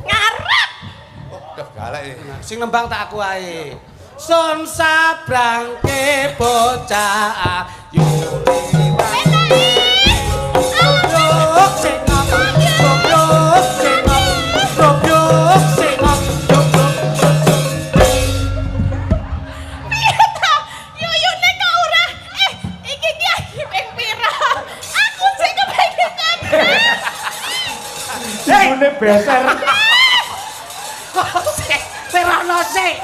Ngarep. Duh galak iki. Sing nembang tak aku ae. Sun sabrangke bocah ayu liwat. Goblok sengok, goblok sengok, goblok sengok, goblok. Piye ta? Yuyune kok ora. Iki iki ping pira? Aku sing kepengin nyebrang. Yuyune beser. Perono sik.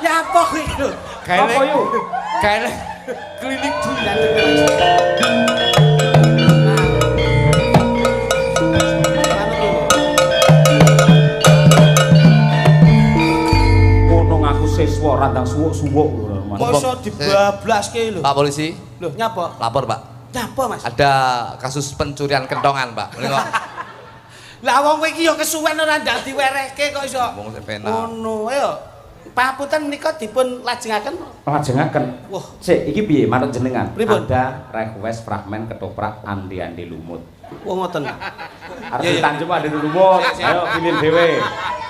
Ya apa iki lho? Apa yu? Kayak klinik dulan. Ngono ngaku siswa randang suwuk-suwuk lho, Mas. Masa dibablaske lho. Pak polisi, Lho, nyapa? lapor, Pak. Nyapa, Mas? Ada kasus pencurian kentongan, Pak. Ini kok Lah wong kowe iki ya kesuwen ora ndak diwerehke kok iso. ngomong sepena. Ngono, ayo. Papunten menika dipun lajengaken. Lajengaken. Wah, Sik, iki piye manut jenengan? Pripun? Ada request fragmen ketoprak andi-andi lumut. wah ngoten. Arep Iya, iya. ditanjung andi lumut. Ayo pilih dhewe.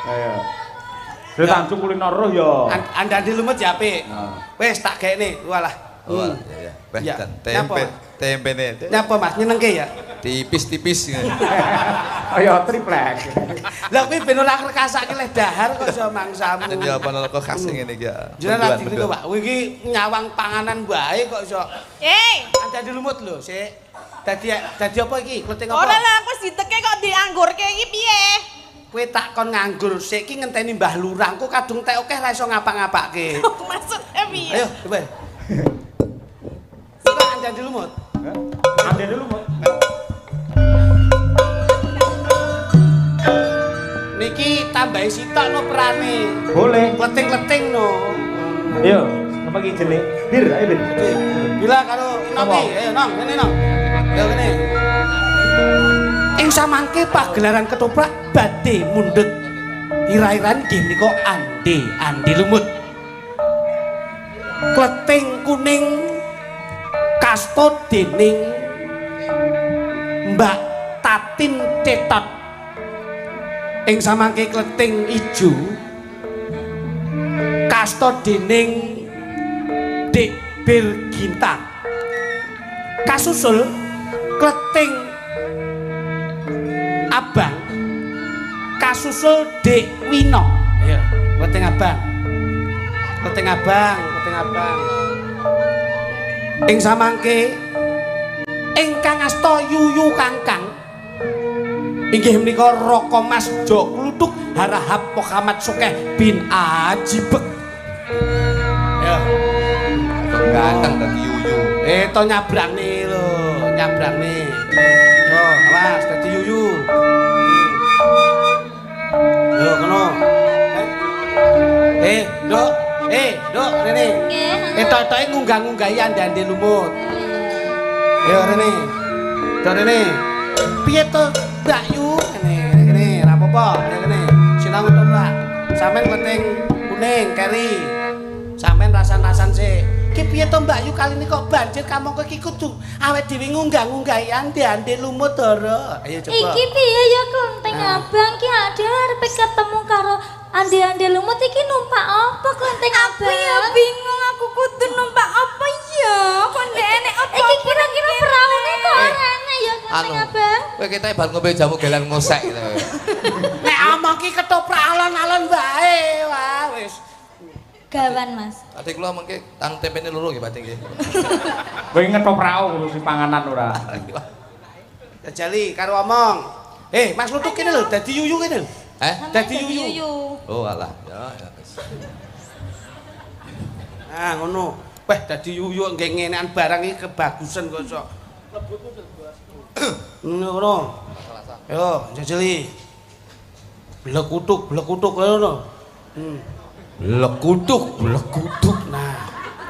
Ayo. Ditanjung kuliner roh ya. Anda-andi lumut ya apik. Nah. Wis tak gekne. Walah. Oh, iya. Beh, Ya, tempe, nyapa? tempene. Nyapa Mas nyenengke ya? Tipis-tipis. Ayo triplek. Lah kuwi ben ora rekasake leh dahar kok iso mangsamu. Jadi apa nol kok khas ngene iki ya. Jenengan lagi niku Pak, kowe iki nyawang panganan wae kok iso. Anda-andi lumut lho, sik. Dadi apa iki? Kleting apa? Ora lah aku wis diteke kok dianggurke iki piye? Kowe tak kon nganggur sik iki ngenteni Mbah Lurah, engko kadung tek akeh ra iso ngapa-ngapake. Maksudnya piye? Ayo, coba. Sik anda-andi lumut. Andi-andi lumut. Niki tambahi sitok no perane. Boleh. Kleting-kleting no. Ayo, apa iki jenenge? Bir, ayo bir. Bila karo Noki, ayo Nong, ngene Nong. Ayo ngene. Ing samangke pagelaran ketoprak badhe mundhut. Ira-iran nggih menika andi lumut. Kleting kuning kasta dening Mbak Tatin Cetot. Ing samangke kleting ijo kasta dening Dik Birginta. Kasusul kleting abang kasusul Dik Wino. Ayo, kleting abang. Kleting abang. Ing samangke ingkang asta yuyu kangkang inggih menika Raka Mas Jok Kluthuk Harahap Muhammad Sukeh bin Ajibek. Ya. Ganteng dadi yuyu. To nyabrangne lho, nyabrangne. Yo, awas dadi yuyu. Yo kono. Nduk, rene. Totoke ngunggah-ngunggahi andi-andi lumut. Yo rene. Nduk rene. Piye to, Mbak Yu? Ngene, ra apa-apa. Ngene. Sinau ketoprak. Sampeyan kleting kuning, keri. Sampeyan rasan-rasan sik. Ki piye to Mbak Yu kali ini kok banjir kamangka iki kudu awake dhewe ngunggah-ngunggahi andi-andi lumut ora. Ayo coba. Iki piye ya Klenteng Abang ki ade arep ketemu karo andi-andi lumut iki numpak apa Klenteng Abang? Aku ya bingung aku kudu numpak apa ya? Kok ndek enek apa? Iki kira-kira peraune kok ora enek ya Klenteng Abang? Kowe kita bar ngombe jamu gelang ngosek gitu. Nek omong ki ketoprak alon-alon wae. Wah wis. Gawan Mas. Ati kula mengke tang tempene loro nggih Pak nggih. Kowe ngetoprak ngurusi panganan ora. Jajali karo omong. Mas Lutuk kene lho dadi yuyu kene lho. Dadi yuyu. Oh alah, ya. Ah ngono. Weh dadi yuyu nggih ngenekan barang iki kebagusan kok sok. Ngono. Yo, jajali. Blekutuk ngono. Blekutuk. Nah.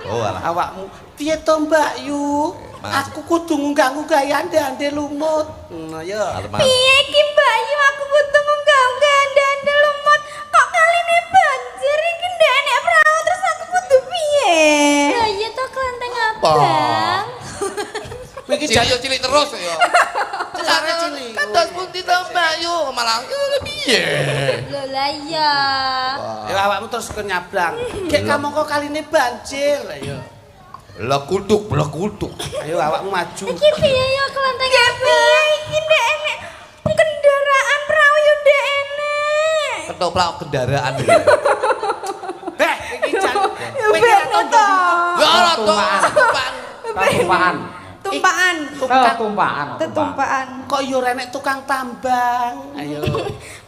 Oh alah. Awakmu piye to Mbak Yu? Aku kudu ngunggah-ngunggahi andi-andi lumut. Ayo. Piye iki Mbak Yu aku kudu munggah-munggah andi-andi lumut. Kok kaline banjir iki ndek enek perahu terus aku kudu piye? Ya iya to Klenteng Abang. Kowe iki Cilik terus ya. Cara cilik. Kan dos pundi ngerti to Mbak Yu malah piye. Lho lah iya. Ya awakmu terus ke nyabrang. Gek kamu kok kaline banjir. Ayo. Blekutuk. Ayo awakmu maju. Iki piye ya kelenteng Piye iki ndek enek kendaraan perahu yo ndek enek. Ketoprak kendaraan iki. Iki jan. Yo bener to. Ya ora to. Tumpaan. Tumpaan. Tetumpaan. Kok yo renek tukang tambang. Ayo.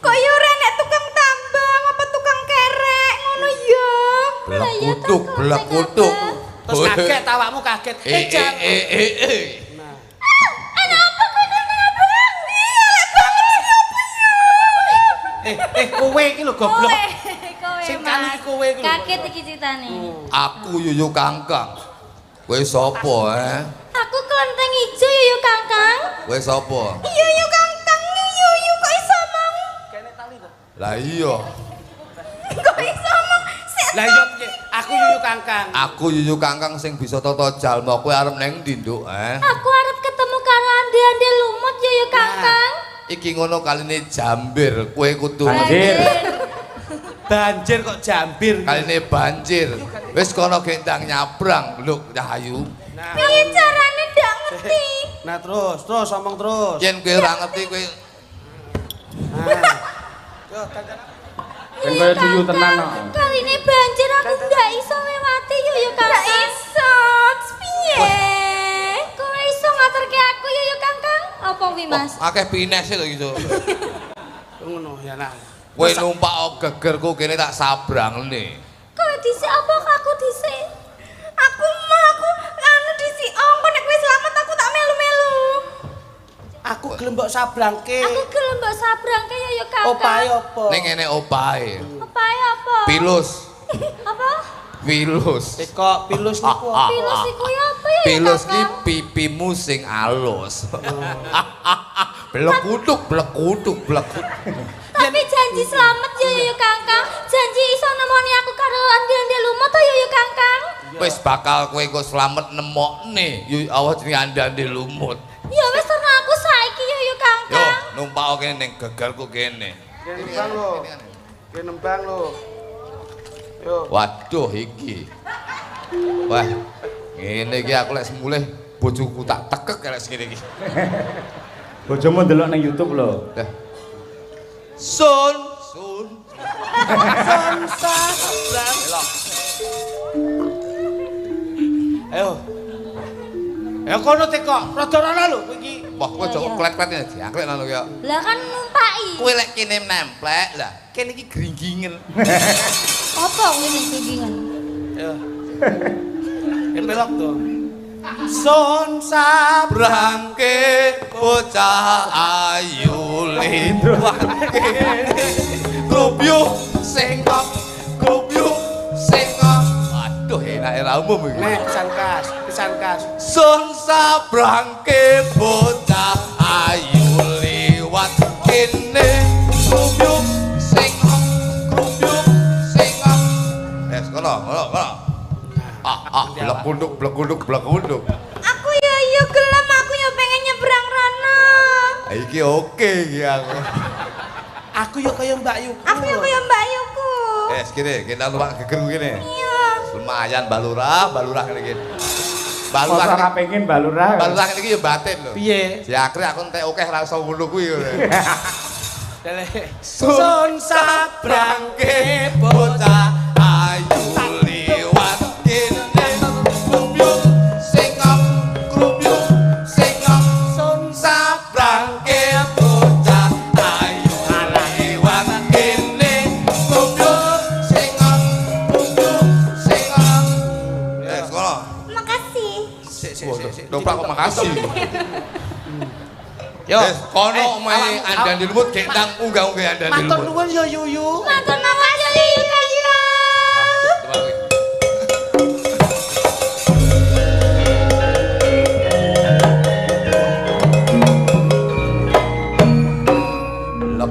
Kok yo renek tukang tambang apa tukang kerek ngono ya. Blekutuk. Terus kaget awakmu kaget. Jan. Nah. Ana apa kowe kelenteng abang? Iya lek banget sih opo ya. Kowe iki lho goblok. Kowe. Sing kali iki kowe iki lho. Kaget iki critane. Aku Yuyu Kangkang. Kowe sapa Aku kelenteng ijo yo Kakang. Kowe sapa? Yuyu Kangkang yuyu kok iso mau? Kene tali to. Lah iya. Kok iso mau? Lah yo piye? Aku Yuyu Kangkang. Aku Yuyu Kangkang sing bisa tata jalma. Kowe arep nang ndi, Nduk? Aku arep ketemu karo ande-ande lumut yo Kakang. Iki ngono kaline jambir. Kowe kudu Banjir kok jambir. kaline banjir. Wis kono gendang nyabrang, Luk Cahayu. Nah, Piye carane ndak ngerti. nah terus omong terus. Yen kowe ora ngerti kowe Nah. Yo kancan. Ben kaya tuyu tenan kok. Kali ini banjir aku nggak iso lewati yo Kakang. Ndak iso. Piye? Kowe iso ngaturke aku yo Kakang? Apa wi Mas? akeh pinese to gitu. Ngono ya nah. Kowe numpak gegerku kene tak sabrangne. Kowe dhisik apa aku dhisik? Aku anu disi ongko nek kowe selamat aku tak melu-melu. Aku gelem mbok sabrangke. Aku gelem mbok sabrangke yo Kakang. Opahe apa? Ning ngene opahe. Opahe apa? Pilus. Apa? Pilus. Kok pilus niku apa? Pilus iku yo apa yo Pilus ki Kakang? pipimu sing alus. Blekutuk. Tapi janji selamat yo Kakang. Janji iso nemoni aku karo ande-ande lumut yo Kakang. Wis bakal kowe engko slamet nemokne. Yo awas jenenge ande lumut. Ya wis terus aku saiki yo Yo, Kakang. numpak kene ning gegerku kene. Kene nembang lho. Yo. Waduh iki. Wah. Ngene iki aku lek semulih bojoku tak tekek lek ngene iki. Bojomu ndelok nang YouTube lho. Dah. Sun. Elok. Ayo. Ya kono teko, rada rono lho kowe iki. Wah, kowe aja klet-kletnya diangklek nang ya. Lah kan numpaki. Kowe lek kene nemplek lah. Kene iki gringgingen. Apa kuwi ning pinggingan? Ayo. Belok to. Son Brangke bocah ayu liwake. Grubyuk singkok. Waduh, enak ra umum iki. Nek pisan kas. Sun sabrangke bocah ayu liwat kene. Grubyuk singkok. Kono. Blekunduk. Aku yo gelem aku yo pengen nyebrang rono. Iki oke iki aku. Aku yo kaya Mbak Yu. Aku yo kaya Mbak Yuku. Kene kita numpak geger kene. Iya. Lumayan balurah kene iki. Masa ora pengen balurah. Balurah kene iki yo batin lho. Piye? Diakre aku entek akeh ra iso ngono kuwi. Sun sabrangke bocah ayu liwat kene. Grubyuk singkok. Sun sabrangke bocah ayu liwat kene. Grubyuk singkok. Ya, sekolah. Makasih. Sik. Doprak kok makasih. Yo, kono omahe andan di lumut gek nang unggah-unggah andan di matur lumut. nuwun yo Yuyu. Matur makasih Kakang.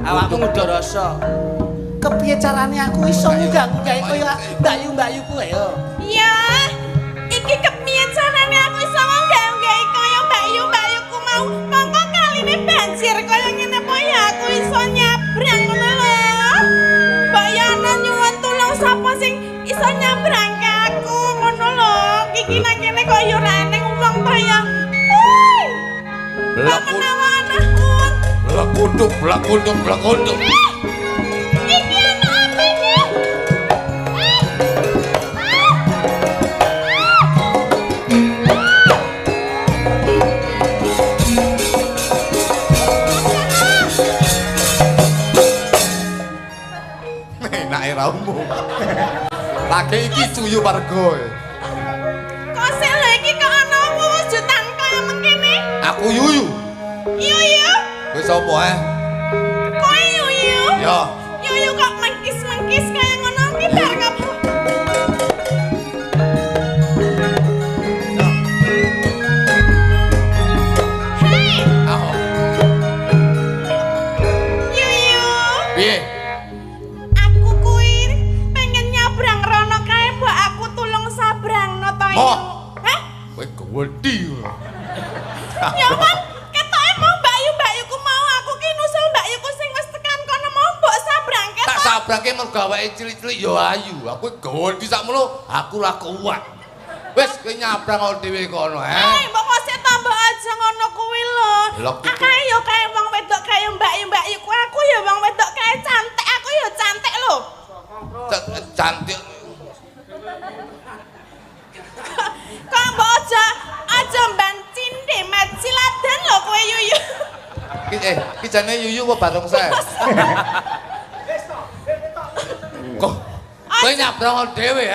Awakmu ngudo rasa. Kepiye carane aku iso munggah-munggahi kaya Mbak Yu kuwi yo. Ya, iki kepiye carane aku iso nggak kaya Mbak Yuku mau. Mongko kaline banjir kaya ngene apa ya? kok ya ora eneng wong ta ya. Woi. Blekunduk, blekunduk, blekunduk. Iki ana apa iki? Enake raumu. Lagi iki cuyu warga. Kok sik lho iki kok ana wujudan kaya mengkene? Aku yuyu. Yuyu. Kowe sapa Kowe yuyu. Ya. Yuyu kok mengkis-mengkis kaya ngono ki bar ngapa? Hei, Aku. yuyu. Piye? Aku kuwi pengen nyabrang rono kae mbok aku tulung sabrangno to. Mo. Hah? Kowe gawedi. Ya kan ketoke mau mbak-yuku mau aku ki nusul mbak-yuku sing wis tekan kono mau mbok sabrangke. Tak sabrake mergo awake cilik-cilik ya ayu. Aku gawedi sakmono, aku ora kuat. Wis kowe nyabrang dhewe kono, Mbok kok sik tambah aja ngono kuwi lho. Lho, kudu- Akae yo kae wong wedok kaya mbak-yuku aku ya wong wedok kae cantik, aku ya cantik lho. Cantik. Kok mbok aja mbancin deh maciladan lho kowe yuyu. Ki jane yuyu apa barongsai? Kok kowe nyabrang dhewe,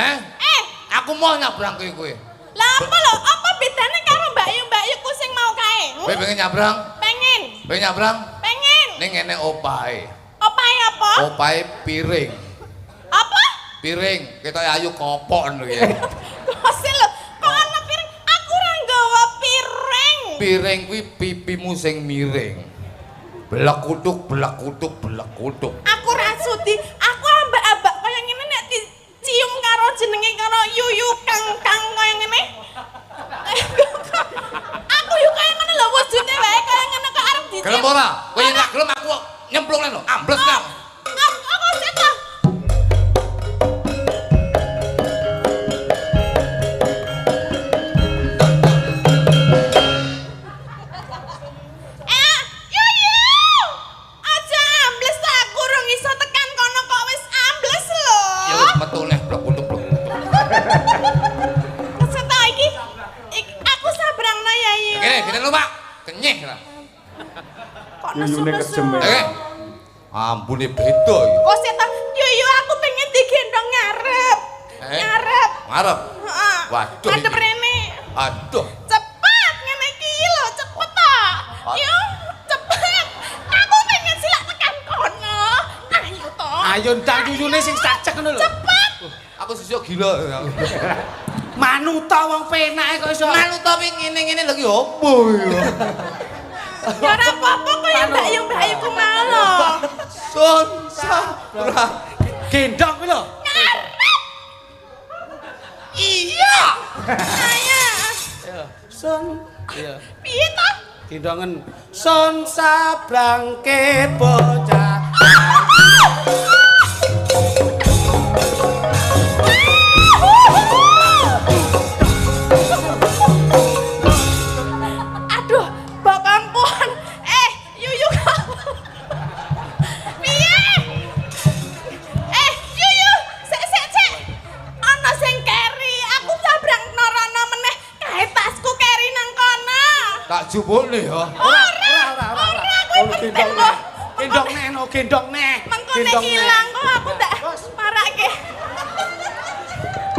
Aku mau nyabrang kowe. Lah apa lho? Apa bedane karo mbak-yuku sing mau kae? Kowe pengen nyabrang? Pengen. Pengen nyabrang? Pengen. Ning ngene opahe. Opahe apa? Opahe piring. Apa? Piring, ketoke ayu kopok lho ya. Kose lho, kok ana piring? Aku ora nggawa piring. Piring kuwi pipimu sing miring. Blekutuk, blekutuk, blekutuk. Aku ora sudi. Aku ambak-ambak kaya ngene nek dicium karo jenenge karo yuyu kang kaya ngene. Aku yo kaya ngene lho wujude wae kaya ngene kok arep dicium. Gelem ora? Kowe yen gak gelem aku nyemplung lho, ambles nang. Aku sik ta. Yuyu! Aja ambles ta aku urung iso tekan kono kok wis ambles lho. Ya wis metu neh blekutuk. Keseta iki aku sabrangno ya Yu. Kene lho, Pak. Kenyeh lah. Kok Yuyune kejem ya. Oke. Ambune beda iki. Kok seta Yuyu aku pengen digendong ngarep. Ngarep. Ngarep. Heeh. Waduh, Madep iki. rene. Aduh. Cepet ngene iki lho, cepet ta. Yo, cepet. Aku pengen silak tekan kono. Ayo to. Ayo ndang yuyune sing cacek ngono lho. Cepet. Aku sesuk gila. Manuta wong penake kok iso. Manut tapi ngene-ngene lho ki opo ya? Ya ora apa-apa kaya mbak-yuku mau lho. Sun sabra. Gendong kuwi lho. Iya. Ayo. Sun. Iya. Piye to? Gendongen sun sabrangke bocah. Aduh, bokongkuan. Yuyu kamu. Piye? Yuyu, sik. Ana sing keri. Aku sabrang norono meneh kae tasku keri nang kono. Tak jupukne ya. Ora, kowe penting kok. Gendong nek. Mengkone ilang kok aku ndak marake.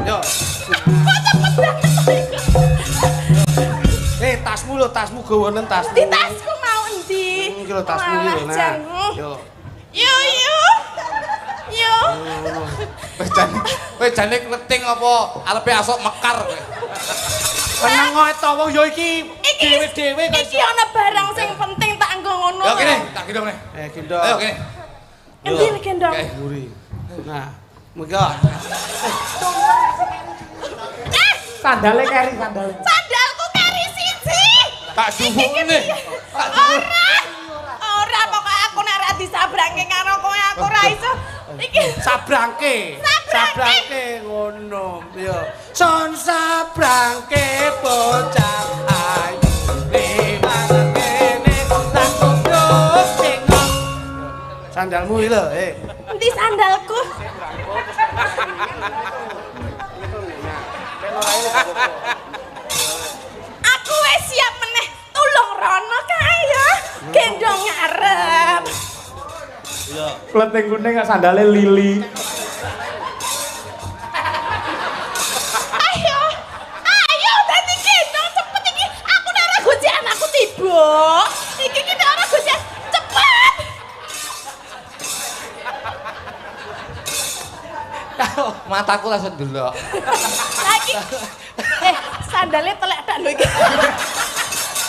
Yo. Kok cepet banget. Tasmu lho, tasmu gawanen tasmu. Di tasku mau endi? Iki lho tasmu iki lho, nah. Yo. Yuyu. Kowe jane kleting apa arepe asok mekar kowe? Seneng kok to wong yo iki dhewe-dhewe kok. Iki ana barang sing penting tak nggo ngono. Ya kene, tak gendong nih. Gendong. Ayo kene. Endi gendong? Oke. Mburi. Nah, mengko. Sandale keri sandale. Sandalku keri siji. Tak jupukne. Tak jupuk. Ora pokoke aku nek ora disabrangke karo kowe aku ora iso. Iki Sabrangke. sabrangke ngono. Yo. Son sabrangke bocah ayu. Liwat kene tak goblok sing. Sandalmu iki lho, Endi sandalku? Aku wis siap meneh tulung rono kae ya. Gendong ngarep. Iya. Kleting kuning sandale lili. Ayo dadi gendong cepet iki. Aku ora gojekan aku tiba. Iki ora gojekan. Cepet. Mataku langsung delok. Lagi. Sandalnya telek tak lho iki.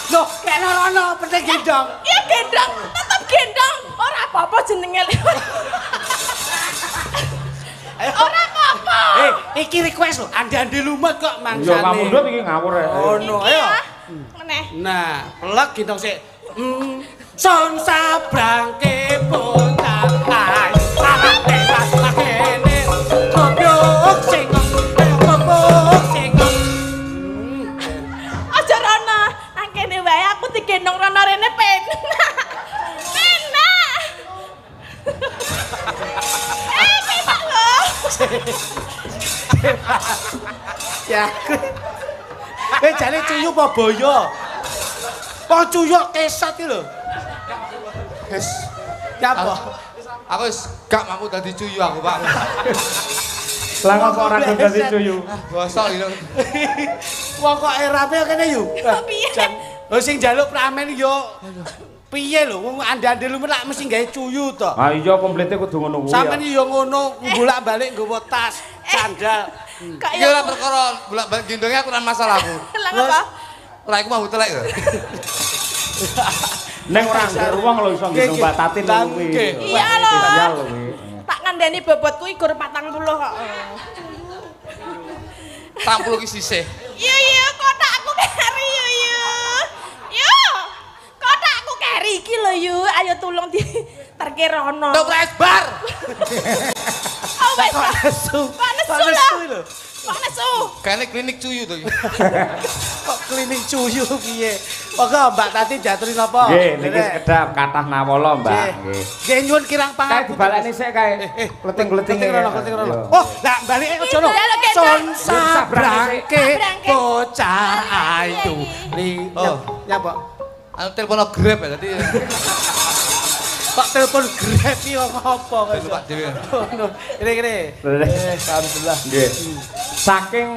Loh, kayak rono penting gendong. Iya gendong, tetep gendong. Ora apa-apa jenenge. Ora apa-apa. Iki request lho, andi-andi lumut kok mangsane. Yo kamu ndut iki ngawur ya. Ono, ayo. Meneh. Nah, pelek gendong sik. Son sabrangke bocah ayu. Arep bebas kene. Goblok sing goblok sing. Aja rono. Nang kene wae aku digendong rono rene penak. Penak. Penak lho. Ya. Jane cuyu apa boyo? Wong cuyu kesat iki lho. Wis. Ya apa? Aku wis gak mampu dadi cuyu aku, Pak. Lah kok ora dadi cuyu. Bosok iki. Wong kok erape kene yu. Piye? Lho sing njaluk pramen yo piye lho wong andi-andi lumut lak mesti gawe cuyu to. Ah iya komplete kudu ngono kuwi. Sampeyan yo ngono bolak-balik nggawa tas, sandal. Kok Iki ora perkara bolak-balik gendongnya aku ora masalah aku. Lah apa? Lah iku mau telek lho. Ning ora ngger wong lho iso gendong Mbak Tatin kuwi. Iya lho. Spesial lho kuwi. Tak ngandani bobotku iku 40 kok. 40 ki sisih. Iya, kotakku keri yo. Yo. Kotakku keri iki lho yo. Ayo tulung di terke rono. Tok wis bar. Oh wis. Nesu. Pak nesu Pak nesu lho. Pak nesu. Kayaknya klinik cuyu tuh. Kok klinik cuyu piye? Monggo Mbak Tati jaturi napa? Nggih, niki sekedap kathah nawala, Mbak. Nggih. Nggih nyuwun kirang Kae pangapunten. dibaleni sik kae. Kleting-kleting Kleting rono. Oh, lah balik aja no. Son sabrangke bocah ayu. Li. Nyapa? Anu telepon Grab ya tadi. Kok telepon Grab iki kok apa kok? Pak dhewe. Kene. Alhamdulillah. Nggih. Saking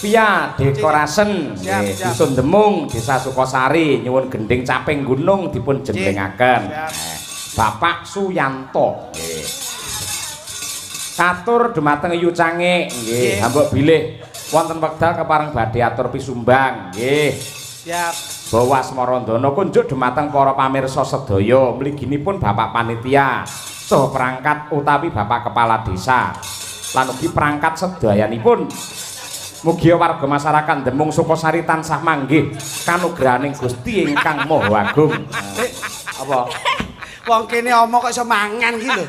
Pia Dekorasen nggih Dusun Demung Desa Sukosari nyuwun gending caping gunung dipun jenglengaken. Bapak Suyanto nggih. Katur dumateng Yu Cange nggih, hambuk bilih wonten wekdal kepareng badhe atur pisumbang nggih. Siap. Bawa Smarandana kunjuk dumateng para pamirsa sedaya mliginipun Bapak Panitia saha perangkat utawi Bapak Kepala Desa lan ugi perangkat sedayanipun. Mugia warga masyarakat Demung Sukosari tansah manggih kanugrahaning Gusti ingkang Maha Agung. Apa? Wong kene omong kok iso mangan iki lho.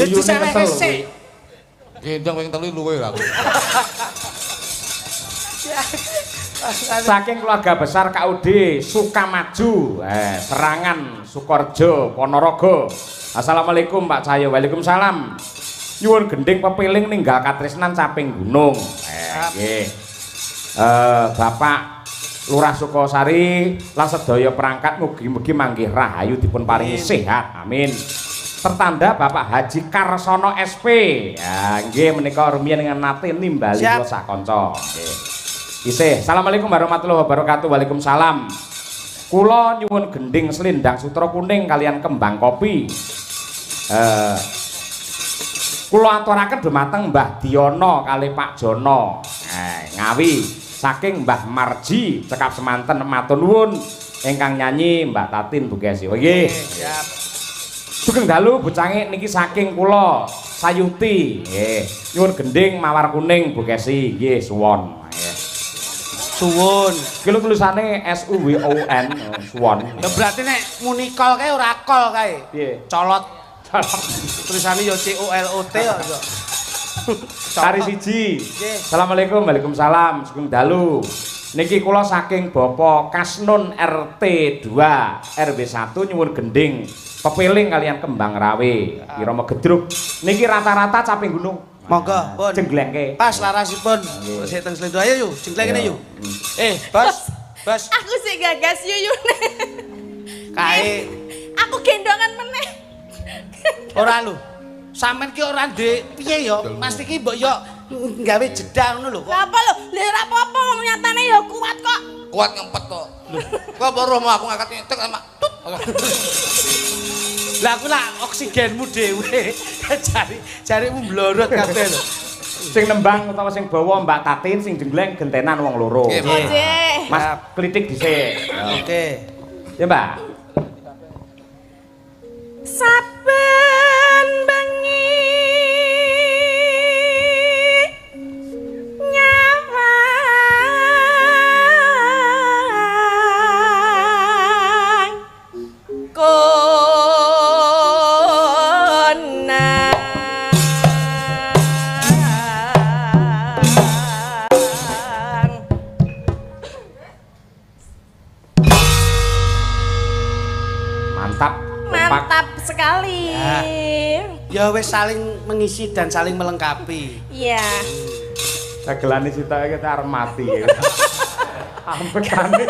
Ya diseweke sik. Gendong ping 3 luwe aku. Saking keluarga besar KUD Sukamaju, Serangan Sukorejo Ponorogo. Assalamualaikum Pak Cahyo. Waalaikumsalam. Nyuwun gending pepiling ninggal katresnan caping gunung. Nggih. Bapak Lurah Sukosari lan sedaya perangkat mugi-mugi manggih rahayu dipun paringi sehat. Amin. Tertanda Bapak Haji Karsono SP. Ya, nggih menika rumiyin dengan nate nimbali kula sak kanca. Nggih. Isih. Assalamualaikum warahmatullahi wabarakatuh. Waalaikumsalam. Kula nyuwun gending selendang sutra kuning kalian kembang kopi. Kula aturaken dumateng Mbah Diono kali Pak Jono. Ngawi saking Mbah Marji cekap semanten matur nuwun ingkang nyanyi Mbak Tatin Bugesi. Nggih. Siap. Sugeng dalu bucange niki saking kula Sayuti. Nggih. Nyuwun gending mawar kuning Bugesi. Nggih suwon. Nggih. Suwun. Iki lho tulisane SUWON suwon. Ya berarti nek munikol kae ora kol kae. Piye? Colot. Tulisane yo COLOT kok. Sari siji. Assalamualaikum, waalaikumsalam. Sugeng dalu. Niki kula saking Bapak Kasnun RT 2 RW 1 nyuwun gending pepiling kalian kembang rawe irama gedruk. Niki rata-rata caping gunung. Monggo, pun. Jenglengke. Pas larasipun. Sik teng slendro ayo yuk, jengleng kene yuk. Bos. Bos. Aku sih gagas yuyune. Kae Aku gendongan meneh. ora lho. Sampeyan ki ora ndek piye ya? Mas iki mbok yo gawe jeda ngono lho kok. Lah apa lho? Lah ora apa-apa wong nyatane ya kuat kok. Kuat ngempet kok. Kok baru mau aku ngangkat nyetek sama tut. Lah aku lah oksigenmu dhewe. Jarimu mlorot kabeh lho. Sing nembang utawa sing bawa Mbak Tatin, sing jengleng gentenan wong loro. Nggih, Mas. Nggih. Mas klitik dhisik. Oke. Ya, Mbak. Saben bengi nyawang konang Mantap. mantap sekali. Ya wis saling mengisi dan saling melengkapi. Iya. Dagelane sita iki arep mati. Ampekane.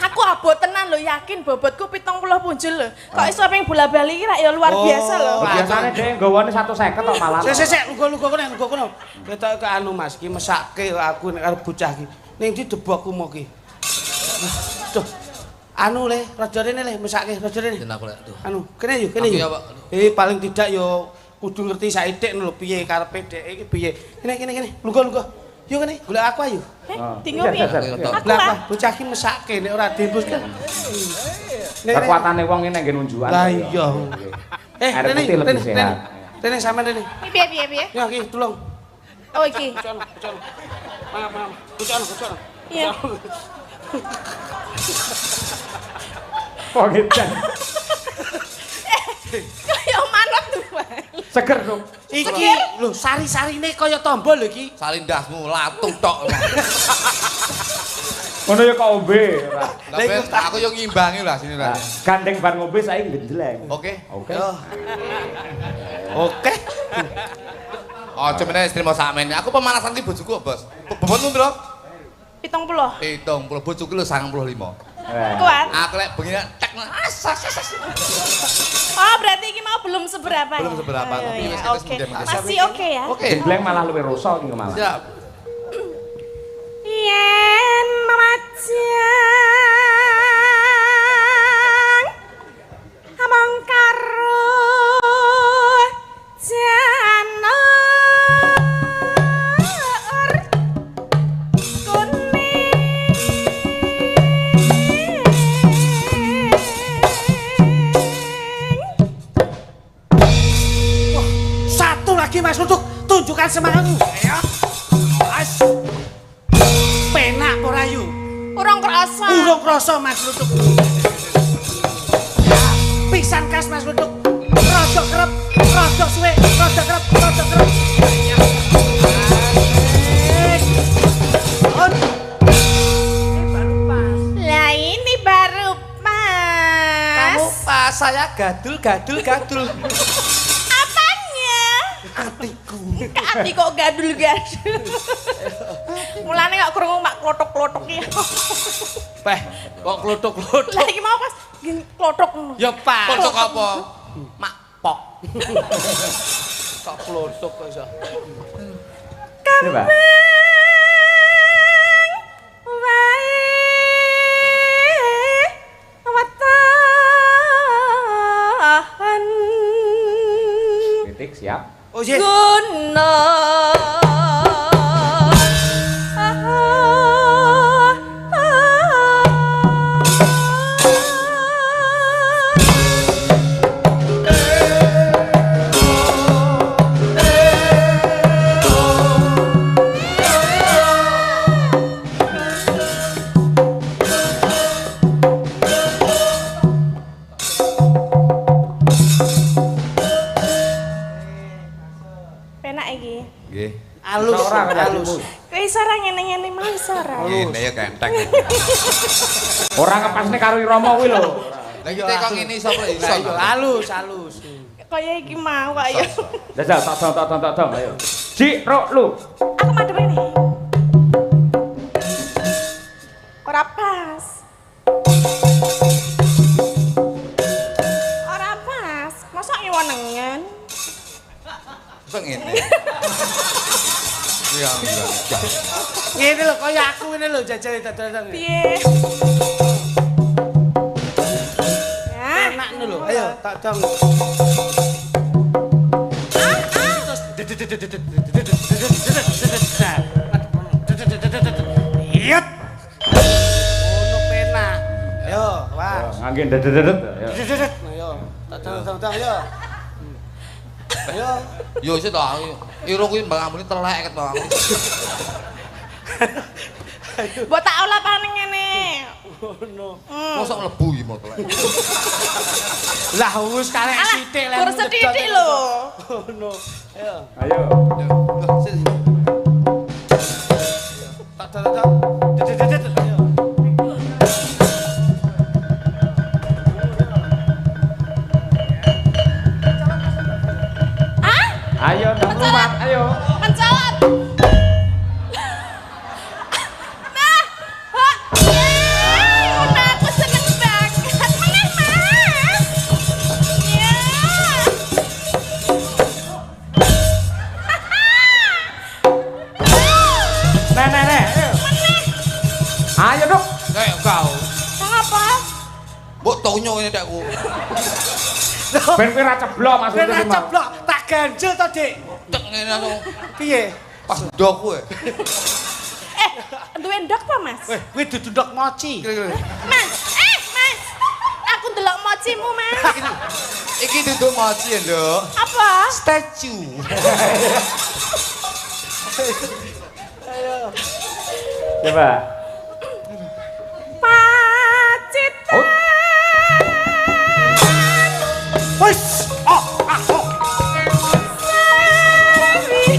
Aku abot tenan lho, yakin bobotku 70 punjul lho. Kok iso ping bola-bali iki rak ya luar biasa lho. Biasane dhek nggawane 150 tok malah. Sik, luga-luga kono. Ketok ke anu Mas, ki mesake aku nek arep bocah ki. Ning ndi debokku mau ki. Duh. Anu le, raja rene le, mesake raja rene. Den aku lek tuh. Anu, kene yuk, kene Aku yuk. ya, Pak. Paling tidak yo kudu ngerti saithik lho piye karepe dhek iki piye. Kene. Luga-luga. Yo kene, golek aku ayo. Tinggal piye? Aku Aku Lah, lah. bocah ki mesake nek ora dibus kan. Kekuatane wong iki nek nggih nunjukan. Lah iya. Air Rene, putih lebih Rene, sehat. Rene sampean Rene. Piye? Ya ki tulung. Oh iki. Bocah. Bocah. Iya. Kok ngedan. Kaya manut tuh. Seger dong. Iki lho sari-sarine kaya tombol lho iki. Salindahmu latung tok. Ngono ya kok ombe. ora. Lah ben aku yo ngimbangi lah sini lah. Gandeng bar ngombe saiki genjleng. Oke. Oke. Oke. Aja meneh istri mau sakmene. Aku pemanasan ki bojoku, Bos. Bobotmu piro? 70. 70 bojoku lho 95. Kuat. Aku lek bengi tek asas. Oh, berarti ini mau belum seberapa ya? Belum seberapa, Oh, tapi iya, wis oke. kemudian Masih oke ya? Oke. Genjleng malah luwih rasa iki malah. Siap. Yen mamajang among karo janur kuning. Satu lagi Mas untuk tunjukkan semangatmu. Ayo. Mas. Penak ora yu. Urung kerasa. Urung krasa Mas Lutuk. Pisan kas Mas Lutuk. Rada kerep, rada suwe, rada kerep. Lah ini baru pas. Kamu pas saya gadul. Apanya? Hatiku. Hati kok gadul-gadul. Mulane kok krungu mak klotok-klotok ya. Peh, kok klotok-klotok. Lah iki mau pas gini klotok ngono. Ya pas. Kocok apa? Mak pok. Kok klotok kok iso. Coba. Wae watahan Titik siap. Oh iya. guna ora halus. Kowe iso ora ngene-ngene mau iso ora. Ngene ya kenteng. Ora ngepasne karo Irama kuwi lho. Lah iki kok ngene iso kok iso. Halus, halus. Kaya iki mau kok ya. Jajal tak dong ayo. Ji, Rok, lu. Aku madhep ini. Ora pas. Ora pas. Masa ngewenengen? Kok ngene. Iya, iya. Ngene lho kaya aku ngene lho jajal dadak. Piye? Ya, Enak ngono lho. Ayo tak dong. Iyet. Ono penak. Yo, wah. Ngangge dedet. Ayo, tak dong yo. Ayo. Yo sik to. Irung kuwi mbak amune telek ket mbak amune. mbok tak olah paning ngene. Ono. Mosok mlebu iki mau telek. Lah wis karek sithik lek. Kur sithik lho. Ono. Ayo. Ayo. Yo, sik. Tak dong. Ayo. Ayo nang rumah, ayo. Mencolot. Nah, hok. Nah, aku seneng banget. Meneh, Mas. Ya. Nek, ayo. Ayo, Dok. Kayak kau. Ngapa? Mbok tonyo ngene dekku. Ben kowe ra ceblok maksudnya Ora iki mau. ceblok, tak ganjel to, Dik. Tek ngene langsung Piye? pas ndok kowe. Duwe ndok apa, Mas? Weh, kuwi dudu ndok mochi. Mas, Mas. Aku ndelok mochimu, Mas. Iki duduk mochi ya, Nduk. Apa? Statue. Coba. Pacitan. Oh. Wis. Oh.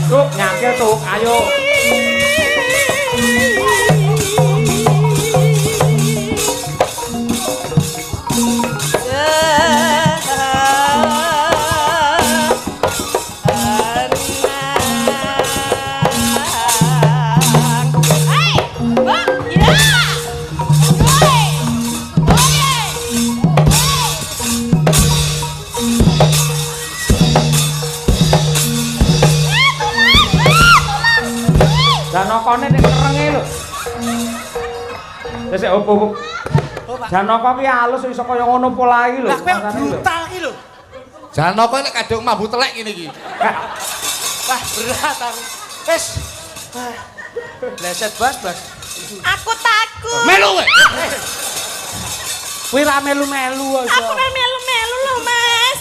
Tuk, nyakil tuk, ayo. Janokone ning kerenge lho. Wis opo. Janaka ki alus iso kaya ngono pola iki lho. Lah kowe brutal iki lho. Jangan apa nek kadung mambu telek ngene iki. Wah, berat aku. Wis. Leset bas. Aku takut. Melu kowe. Kuwi ra melu-melu aja. Aku kan melu-melu loh, Mas.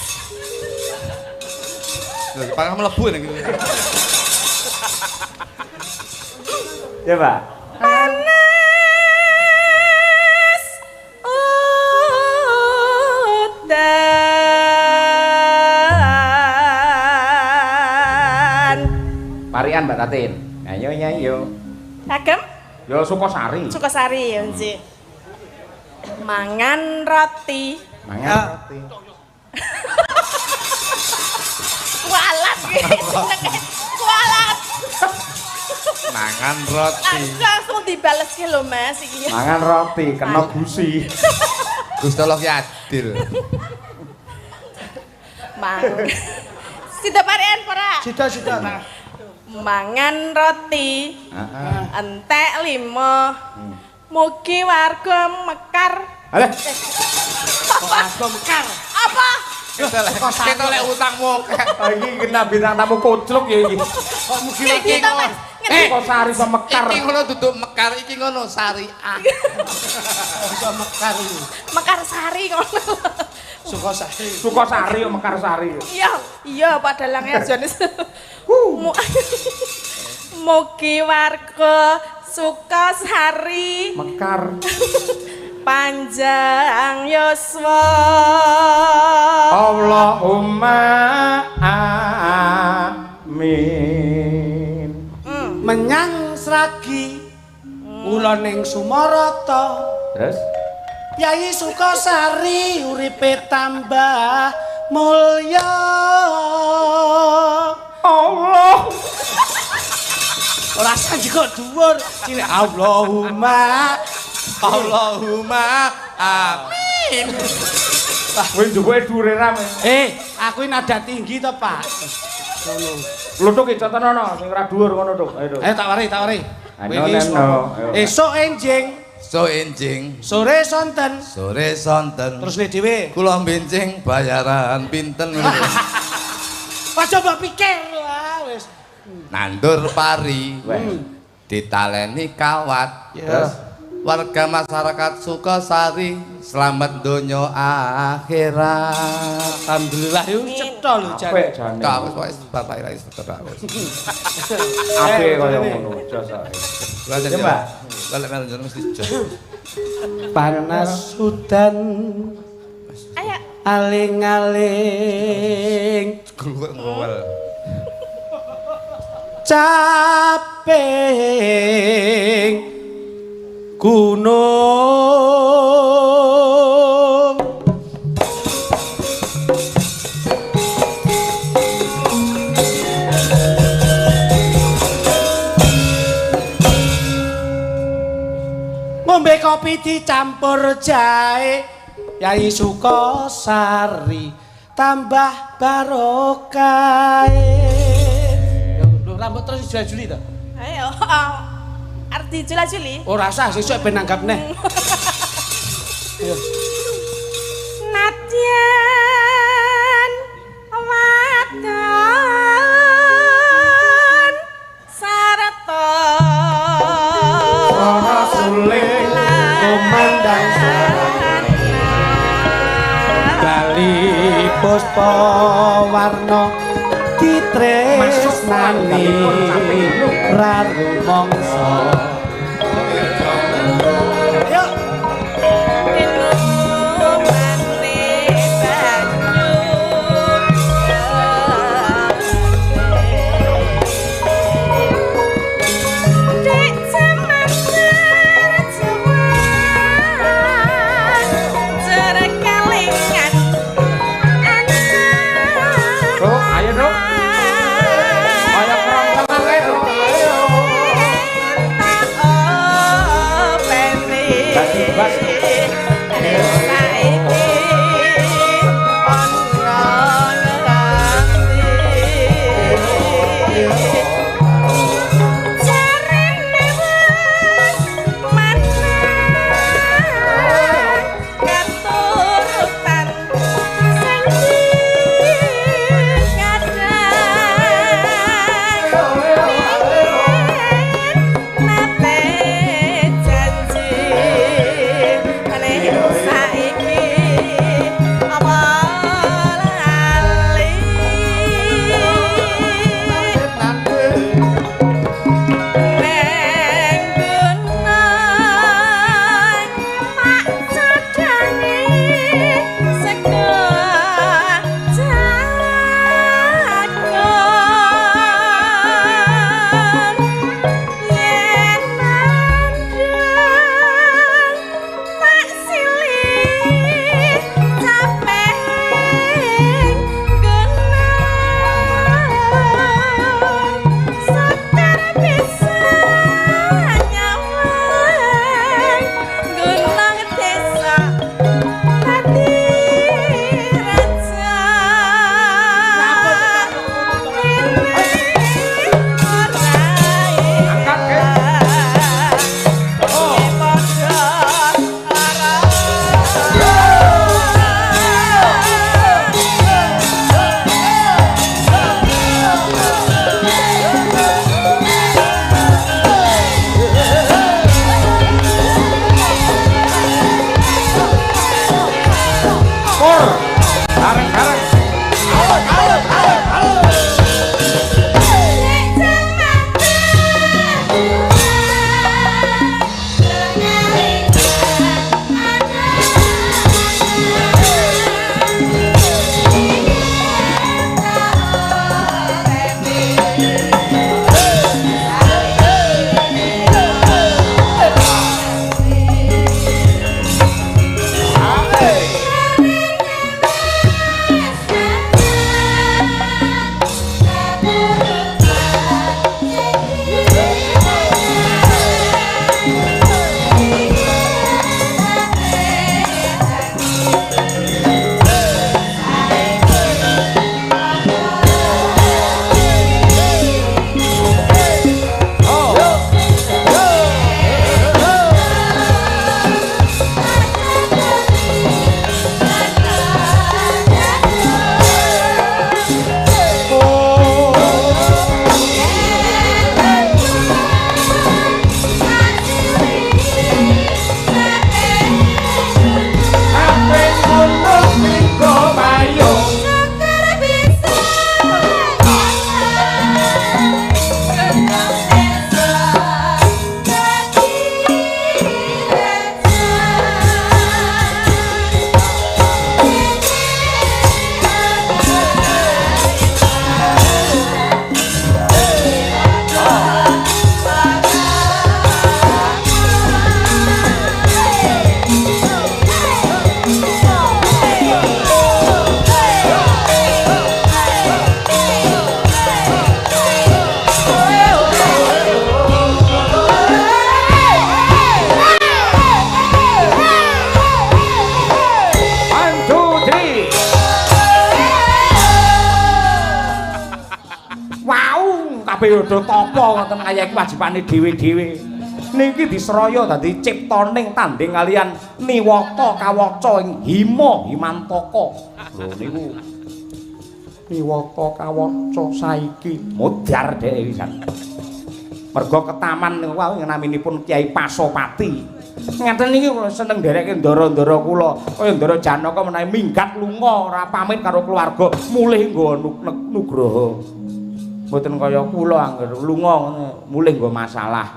Lho, pangah mlebu ning iki. Coba. Panas udan. Parian Mbak Tatin. Ayo nyanyo. Kagem? Yo Sukosari. Sukosari ya, Nci. Mangan roti. Mangan roti. Kualat gitu. Kualat. Mangan roti. Langsung dibales ke lho, Mas iki. Mangan roti kena gusi. Gusti Allah ki adil. Mang. Sida parian ora? Sida. Mangan roti. Heeh. Entek 5. Mugi warga mekar. Alah, Warga mekar. Apa? Kita lek utangmu. iki kena bintang tamu kocluk ya iki. Kok mugi Kayak gitu, Mas. Sukosari sama Mekar. Iki ngono duduk mekar, iki ngono syariah. bisa mekar iki. Mekar sari ngono. Sukosari. Sukosari yo Mekarsari. Iya padahal ngajane. Mugi warga Sukosari Mekar. panjang yuswa. Allahumma amin. maragi kula ning Sumarata. Terus Yayi Sukasari uripe tambah mulya. Allah. Ora sanji kok dhuwur. Cile Allahumma amin. Kowe duwe dhuwure rame. Aku ini nada tinggi to, Pak. Ngono. Lutuk iki contohno sing ora dhuwur ngono, Tuk. Ayo, Tuk. Ayo tak wari. Ayo. Esuk enjing, So enjing, sore sonten. sore sonten. Terus nih dhewe. Kula bencing bayaran pinten ngono. Aja mbok pikir lah wis. Nandur pari, ditaleni kawat. Ya. Warga masyarakat Sukasari selamat donya akhirat. Alhamdulillah yo cetha lho Apik jane. jane. Kawis wis bapak wis terak wis. Apik kaya ngono, jos ae. Lanjut Ya, Mbak. Balik nang mesti jos. Panas udan Ayo. aling-aling Gluwek ngowel. caping gunung ngombe kopi dicampur jahe Yayi Sukasari tambah barokah. Lho rambut terus juli to? Ayo. Arti jula-juli. Ora usah sesuk ben nanggap neh. Nadyan wadon sarata Ora suling kumandang Bali puspa warna ditresnani rarumangsa. Thank you. kabeh do tapa ngoten kaya iki wajibane dhewe-dhewe. Niki disraya dadi ciptaning tanding kalian niwata kawaca ing Himantaka. Lho niku niwata kawaca saiki modar dhek pisan. Merga ketaman niku wae naminipun Kyai Pasopati. Ngeten niki kula seneng ndereke ndara-ndara kula kaya Ndara Janaka menawi minggat lunga ora pamit karo keluarga mulih nggawa nugraha. Mboten kaya kula angger lunga mulih nggawa masalah.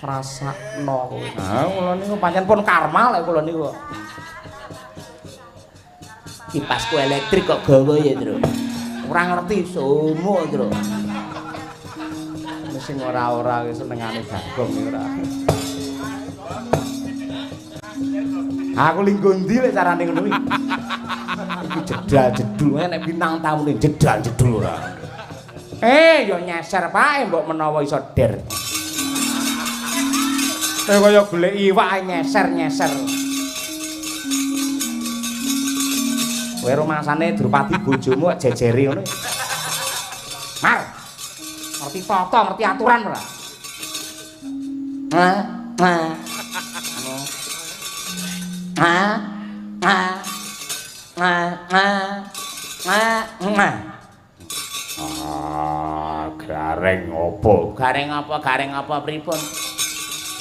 Rasakno kowe. Ha kula niku pancen pun karma lek kula niku. Kipasku elektrik kok gawa ya, Tru. Ora ngerti somo, Tru. Sing ora-ora senengane Bagong ora. Aku linggo ndi lek carane ngono iki. Iki jedal-jedul nek bintang tamune jedal-jedul ora. Ya nyeser pae mbok menawa iso der. Kaya golek iwak nyeser-nyeser. Kowe rumasane Drupadi bojomu kok jejeri ngono. Mar. Ngerti tata, ngerti aturan ora? Gareng apa pripun?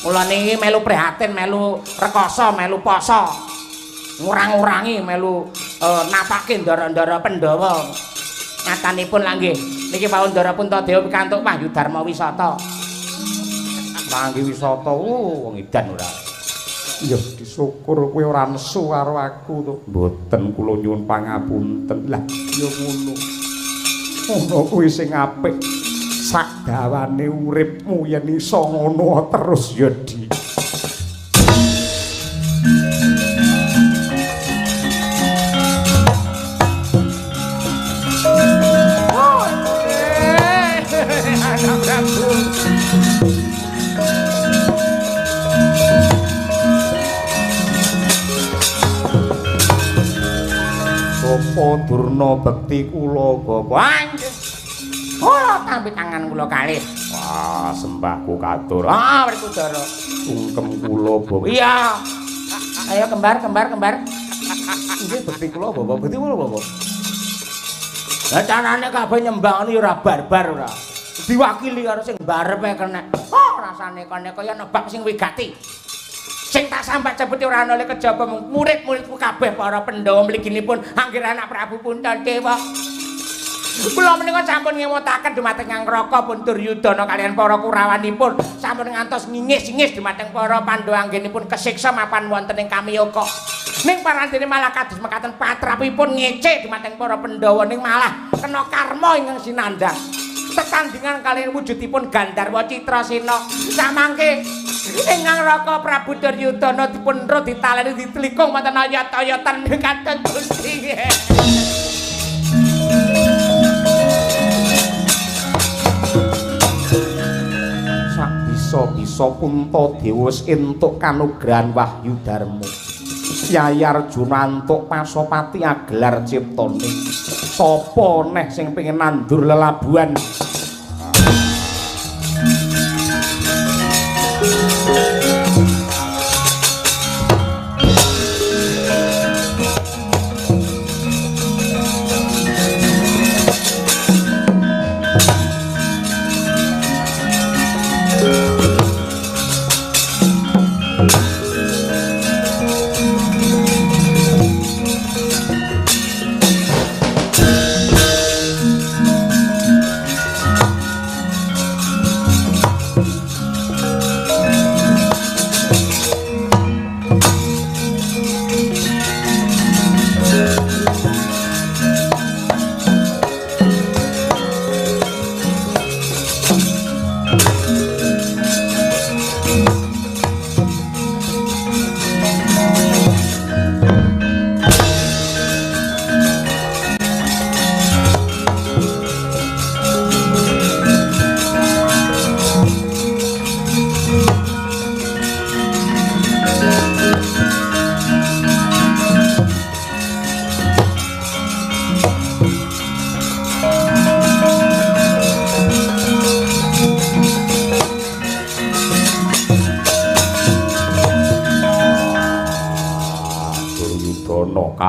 Kula niki melu prihatin, melu rekoso, melu poso. Ngurang-ngurangi melu napake ndara-ndara Pandhawa. Ngatanipun langgih niki pawon Ndara Puntadewa pikantuk Wahyu Darma Wisata. Manggi wisata wong edan ora. Ya disyukur kowe ora nesu karo aku to. Mboten kula nyuwun pangapunten. Lah ya ngono. Ono kuwi sing apik. Sak dawane uripmu yen iso ngono terus ya Di. Bapa Durna bekti kula Bapak. Kula tampi tangan kula kalih. Wah, sembahku katur. Werkudara. Sungkem kula Bapak. Iya. Ayo kembar. Nggih bekti kula Bapak, bekti kula Bapak. Lah carane kabeh nyembah ora barbar ora. Diwakili karo sing barepe kena. Rasane kaya nebak sing wigati. Sing tak sambat cepeti ora ana le kejaba murid-muridku kabeh para Pandhawa mliginipun anggir anak Prabu Puntadewa. Kula menika sampun ngewutaken dumateng Ngraka pun Duryudana kaliyan para Kurawanipun sampun ngantos ngingis-ingis dumateng para Pandhawa anggenipun kesiksa mapan wonten ing Kamyaka. Ning parantene malah kados mekaten patrapipun ngece dumateng para Pandhawa ning malah kena karma ingkang sinandang. Tetandingan kaliyan wujudipun Gandharwa Citrasena samangke ingkang Raka Prabu Duryudana dipun ro ditaleni ditelikung wonten ayat-ayatan kados Gusti. Sak bisa-bisa Puntadewa wis entuk kanugrahan Wahyu Darma. Kyai Arjuna entuk Pasopati agelar ciptane. Sapa neh sing pengin nandur lelabuhan?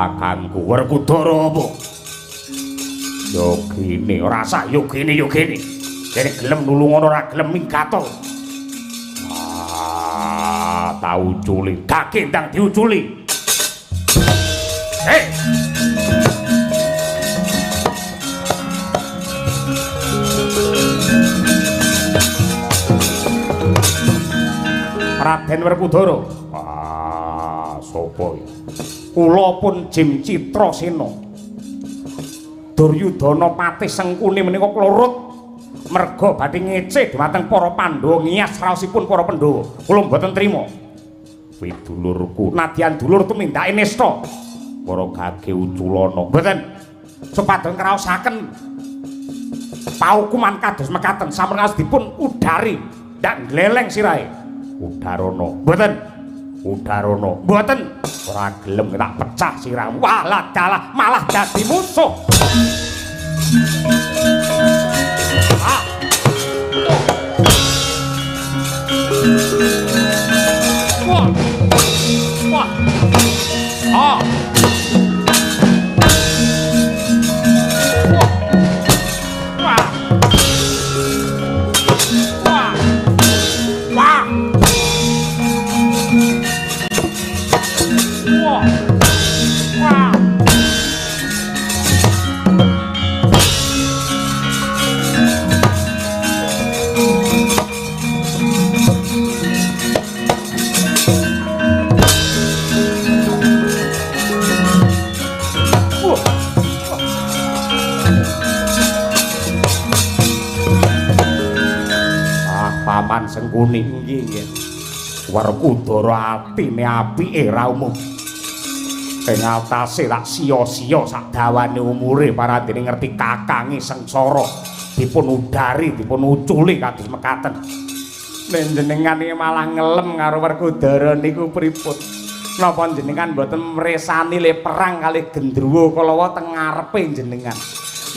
kakangku Werkudara apa? Yogine ora sak yogine. Dene gelem nulungono ora gelem minggato. Tak uculi, gak kendang diuculi. Hei! Raden Werkudara. Sapa iki? Kula pun Jim Citrasena. Duryudana patih Sengkuni menika klurut merga badhe ngece dhumateng para Pandhawa ngiyas raosipun para Pandhawa. Kula mboten trima. Widulurku nadyan dulur tumindake nista. Para gage uculana. Mboten. Supados ngraosaken paukuman kados mekaten sampun dipun udari ndak gleleng sirahe. Udarana. Mboten. Udarana. Mboten. Ora gelem tak pecah sirahmu. Walah dalah malah dadi musuh. Wah. Wah. Ah. Paman Sengkuni nggih. Werkudara atine apike ra umum. Ing atase lak sia-sia sak dawane umure paradene ngerti kakange sengsara dipun udari, dipun uculi kados mekaten. Nek jenengan iki malah ngelem karo Werkudara niku pripun? Napa jenengan mboten mresani le perang kalih Gendruwo kalawa teng ngarepe jenengan?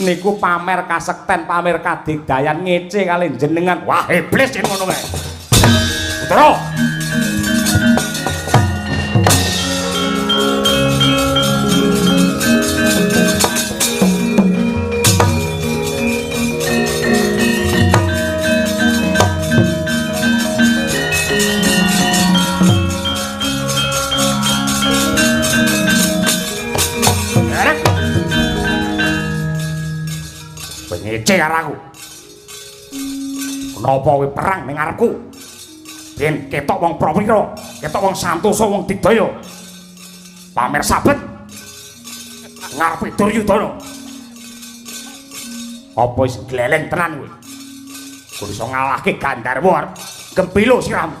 Niku pamer kasekten, pamer kadigdayan ngece kalih jenengan. Wah, iblis yen ngono wae. Putra. Ngece karo aku. Kenapa kowe perang ning ngarepku? Ben ketok wong Prawira, ketok wong Santosa, wong Digdaya. Pamer sabet ngarepe Duryudana. Apa wis gleleng tenan kowe? Kowe iso ngalahke Gandharwa gempilo siramu.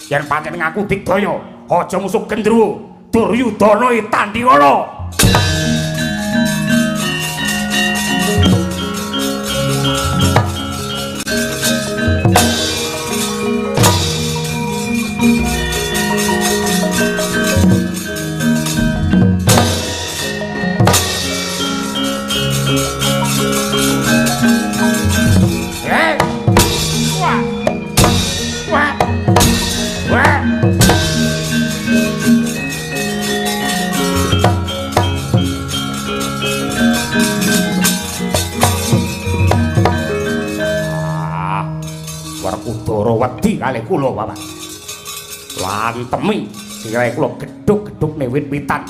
Yen pancen ngaku Digdaya, aja musuh Gendruwo. Duryudana Tandhiwana. Werkudara wedi kalih kula, Bapak. Lantemi sirahe kula gedhuk-gedhukne wit-witan.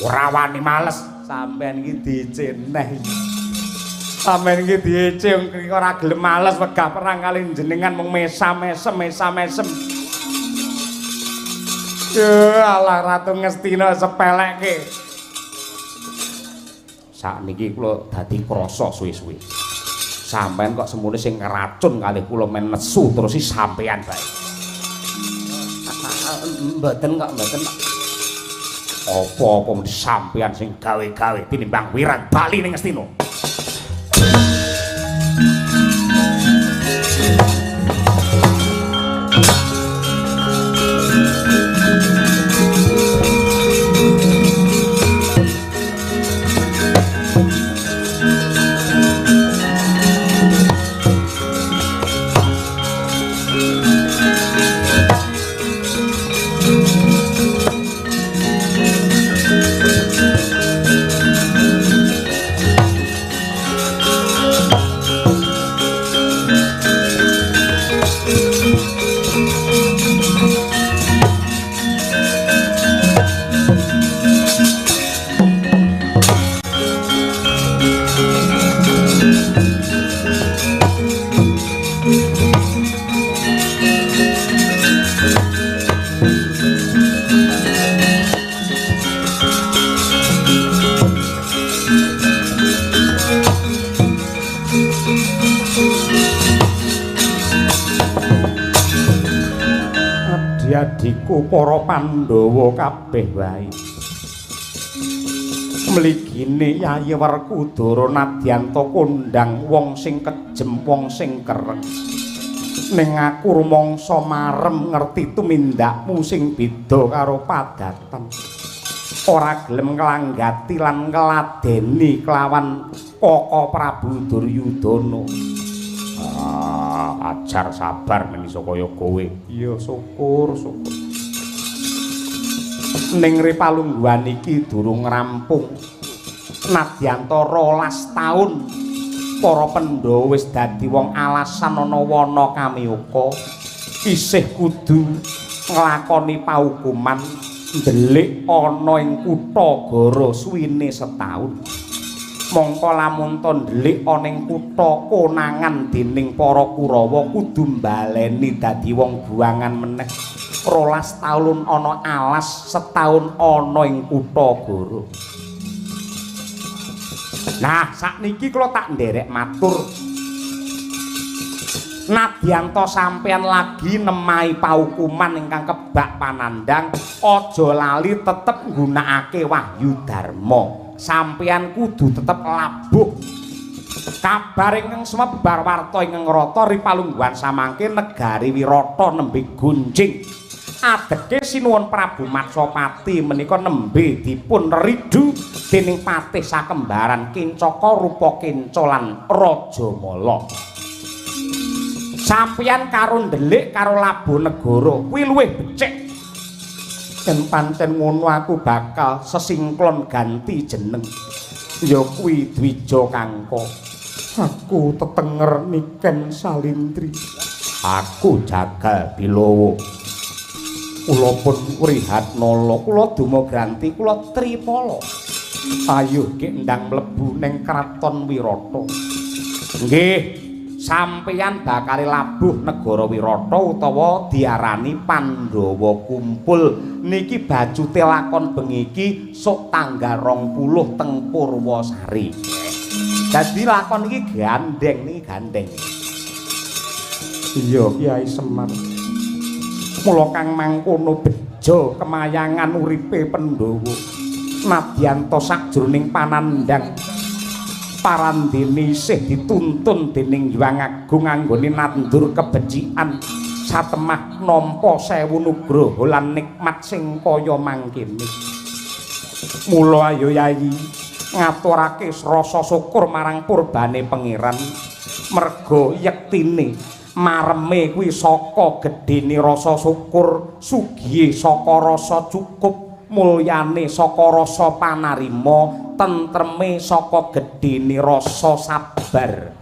Ora wani males. Sampeyan iki diceneh. Sampeyan iki diece ora gelem males wegah perang kalih jenengan mung mesam-mesem. Ya Allah Ratu Ngastina sepelekke. Sakniki kula dadi krasa suwe-suwe. Sampeyan kok semune sing ngeracun kalih kula men nesu terus si sampeyan bae. Mboten kok mboten. Apa-apa mesti sampeyan sing gawe-gawe tinimbang Wirang Bali ning Ngastina. adhiku para Pandhawa kabeh wae. Mligine Yayi Werkudara Nadyanta kondhang wong sing kejem wong sing kereng. Ning aku rumangsa marem ngerti tumindakmu sing beda karo padatan. Ora gelem nglanggati lan ngladeni kelawan Koko Prabu Duryudana. Ajar sabar menisa kaya kowe. Iya syukur. Ning ripalungguhan iki durung rampung. Nadyanta 12 taun para Pandhawa wis dadi wong alasan ana wana kamiyuka. Isih kudu nglakoni paukuman ndelik ana ing kutha Gara suwine setahun. Mongko lamun to ndelik ana ing kutha konangan dening para Kurawa kudu mbaleni dadi wong buangan meneh. 12 taun ana alas, setahun ana ing kutha Gara. Nah, sakniki kula tak nderek matur. Nadyanta sampeyan lagi nemahi paukuman ingkang kebak panandang, aja lali tetep nggunakake Wahyu Darma. Sampeyan kudu tetep labuh. Kabar ingkang sumebar warta ing ngrata ripalungguhan samangke negari Wirata nembe gunjing. Adeke sinuwun Prabu Matsapati menika nembe dipun ridu dening patih sakembaran Kincaka rupa Kinca lan Rajamala. Sampeyan karo ndelik karo Labu Negara kuwi luwih becik. Yen pancen ngono aku bakal sesingklon ganti jeneng. Ya kuwi Dwija Kangka. Aku tetenger Niken Salindri. Aku Jagal Bilowo. Kula pun Wrihatnala, kula Dumagranti, kula Tripala. Ayo ki ndang mlebu ning kraton Wirata. Nggih, sampeyan bakal labuh negara Wirata utawa diarani Pandhawa kumpul. Niki bajute lakon bengi iki sok tanggal 20 teng Purwasari. Dadi lakon iki gandeng niki gandeng. Iya Kyai Semar. Mula kang mangkono beja kemayangan uripe Pandhawa. Nadyanta sajroning panandhang parandene isih dituntun dening Hyang Agung anggone nandur kebecikan satemah nampa 1000 nugraha lan nikmat sing kaya mangkene. Mula ayo Yayi ngaturake rasa syukur marang purbane pangeran merga yektine mareme kuwi saka gedene rasa syukur, sugihe saka rasa cukup, mulyane saka rasa panarima, tentreme saka gedene rasa sabar.